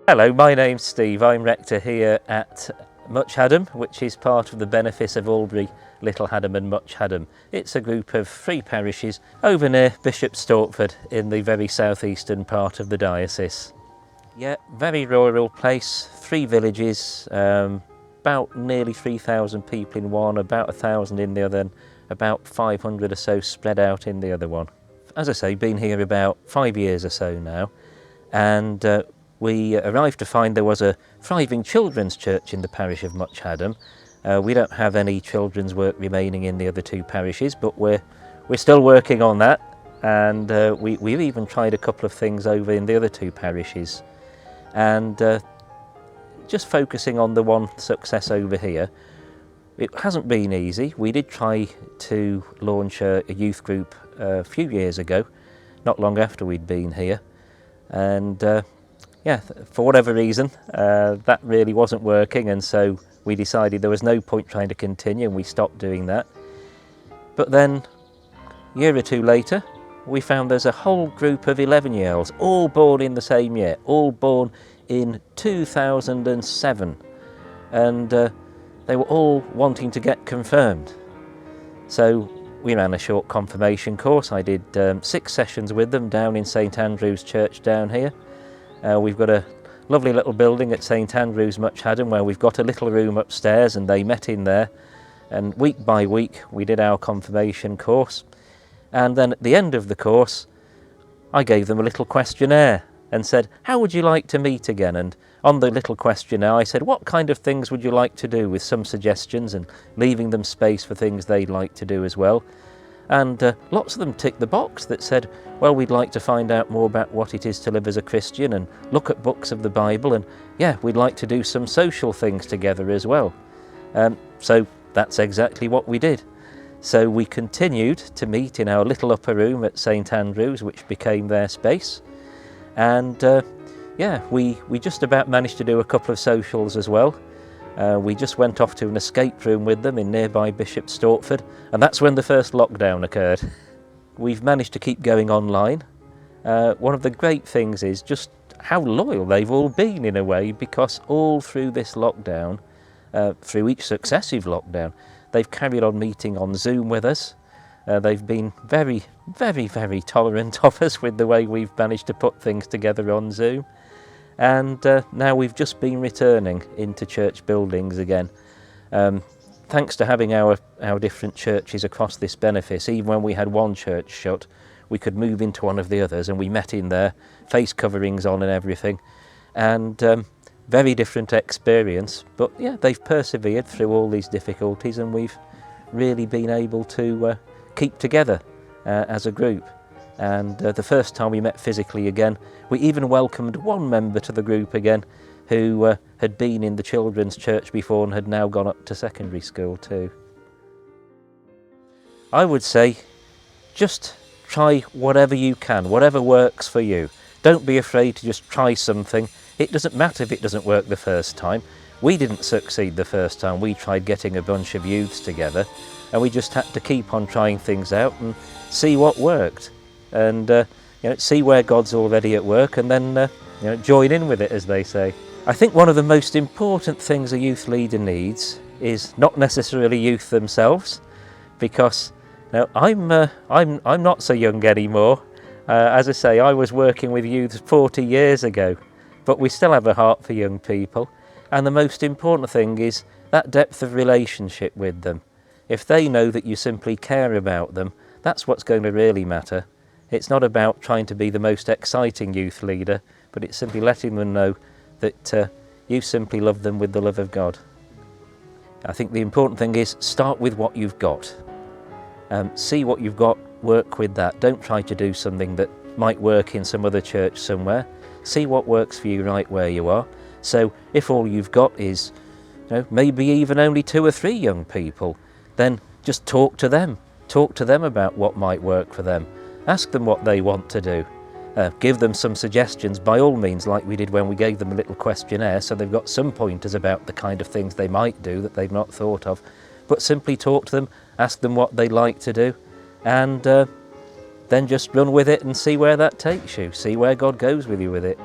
Hello, my name's Steve. I'm rector here at Much Haddam, which is part of the benefice of Albury, Little Haddam and Much Haddam. It's a group of 3 parishes over near Bishop Stortford in the very southeastern part of the diocese. Yeah, very rural place, 3 villages, about nearly 3,000 people in one, about 1,000 in the other, and about 500 or so spread out in the other one. As I say, been here about 5 years or so now, and we arrived to find there was a thriving children's church in the parish of Much Haddam. We don't have any children's work remaining in the other 2 parishes, but we're still working on that, and we've even tried a couple of things over in the other 2 parishes. And just focusing on the one success over here, it hasn't been easy. We did try to launch a youth group a few years ago, not long after we'd been here, and yeah, for whatever reason, that really wasn't working, and so we decided there was no point trying to continue, and we stopped doing that. But then, a year or 2 later, we found there's a whole group of 11-year-olds, all born in the same year, all born in 2007, and they were all wanting to get confirmed. So we ran a short confirmation course. I did 6 sessions with them down in St Andrew's Church down here. We've got a lovely little building at St Andrew's, Much Haddam, where we've got a little room upstairs, and they met in there. And week by week, we did our confirmation course. And then at the end of the course, I gave them a little questionnaire and said, how would you like to meet again? And on the little questionnaire, I said, what kind of things would you like to do, with some suggestions, and leaving them space for things they'd like to do as well. And lots of them ticked the box that said, well, we'd like to find out more about what it is to live as a Christian and look at books of the Bible, and yeah, we'd like to do some social things together as well. So that's exactly what we did. So we continued to meet in our little upper room at St Andrew's, which became their space. And yeah, we just about managed to do a couple of socials as well. We just went off to an escape room with them in nearby Bishop Stortford, and that's when the first lockdown occurred. We've managed to keep going online. One of the great things is just how loyal they've all been in a way, because all through this lockdown, through each successive lockdown, they've carried on meeting on Zoom with us. They've been very, very, very tolerant of us with the way we've managed to put things together on Zoom. And now we've just been returning into church buildings again. Thanks to having our different churches across this benefice, even when we had one church shut, we could move into one of the others, and we met in there, face coverings on and everything. And very different experience, but yeah, they've persevered through all these difficulties, and we've really been able to keep together as a group. And the first time we met physically again, we even welcomed one member to the group again who had been in the children's church before and had now gone up to secondary school too. I would say just try whatever you can, whatever works for you. Don't be afraid to just try something. It doesn't matter if it doesn't work the first time. We didn't succeed the first time. We tried getting a bunch of youths together, and we just had to keep on trying things out and see what worked. And see where God's already at work, and then join in with it, as they say. I think one of the most important things a youth leader needs is not necessarily youth themselves, because I'm not so young anymore. As I say, I was working with youths 40 years ago, but we still have a heart for young people. And the most important thing is that depth of relationship with them. If they know that you simply care about them, that's what's going to really matter. It's not about trying to be the most exciting youth leader, but it's simply letting them know that you simply love them with the love of God. I think the important thing is start with what you've got. See what you've got, work with that. Don't try to do something that might work in some other church somewhere. See what works for you right where you are. So if all you've got is maybe even only 2 or 3 young people, then just talk to them. Talk to them about what might work for them. Ask them what they want to do. Give them some suggestions, by all means, like we did when we gave them a little questionnaire, so they've got some pointers about the kind of things they might do that they've not thought of. But simply talk to them, ask them what they like to do, and then just run with it and see where that takes you, see where God goes with you with it.